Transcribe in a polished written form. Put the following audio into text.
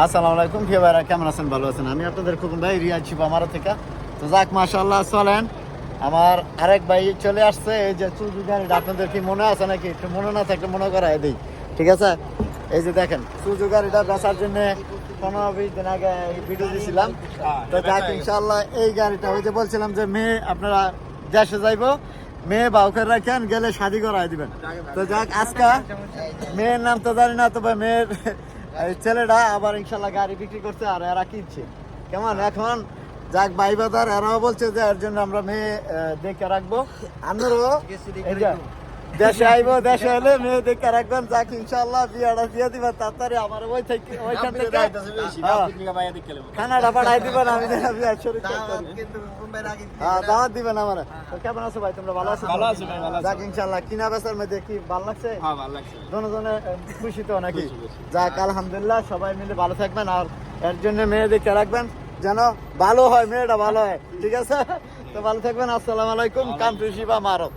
আসসালামু আলাইকুম প্রিয় ভাইরা, কেমন আছেন? ভালো আছেন? আমি আপনাদের খুকুন ভাই, রিয়াজ শিব আমার থেকে। তো যাক, মাশাআল্লাহ, চলেন। আমার আরেক ভাই চলে আসছে। এই যে চুজু গাড়িটা আপনাদের কি মনে আছে নাকি? একটু মনে না থাকলে মনে করাই দিই, ঠিক আছে? এই যে দেখেন, চুজু গাড়িটা বেচার জন্য 15-20 দিন আগে ভিডিও দিয়েছিলাম। তো যাক, ইনশাআল্লাহ এই গাড়িটা, ওই যে বলছিলাম যে মেয়ে আপনারা দেশে যাইবো, মেয়ে বাউকের রাখেন, গেলে শাদি করাই দিবেন। তো যাক, আজকে মেয়ের নাম তো জানি না, তবে মেয়ের এই ছেলেটা আবার ইনশাল্লাহ গাড়ি বিক্রি করছে আর এরা কিনছে। কেমন এখন? যাক, ভাই বাজার এরাও বলছে যে এর জন্য আমরা মেয়ে দেখে রাখবো। আমরাও দেশে আইবো, দেশে এলে মেয়ে দেখে রাখবেন। যাক, ইনশাল্লাহ বিয়াটা দিয়ে দিবেন তাড়াতাড়ি। আমার ওইখান থেকে খানাটা পাঠাই দিবেন, আমি দাওয়াত দিবেন আমার। কেমন আছো ভাই? তোমরা ভালো আছো? যাক, ইনশাল্লাহ কিনা বেচার মধ্যে কি ভালো লাগছে? দুজনে খুশি তো নাকি? যাক, আলহামদুলিল্লাহ, সবাই মিলে ভালো থাকবেন আর এর জন্য মেয়ে দেখে রাখবেন যেন ভালো হয়, মেয়েটা ভালো হয়, ঠিক আছে? তো ভালো থাকবেন। আসসালামু আলাইকুম। কাম টু শিবা মারো।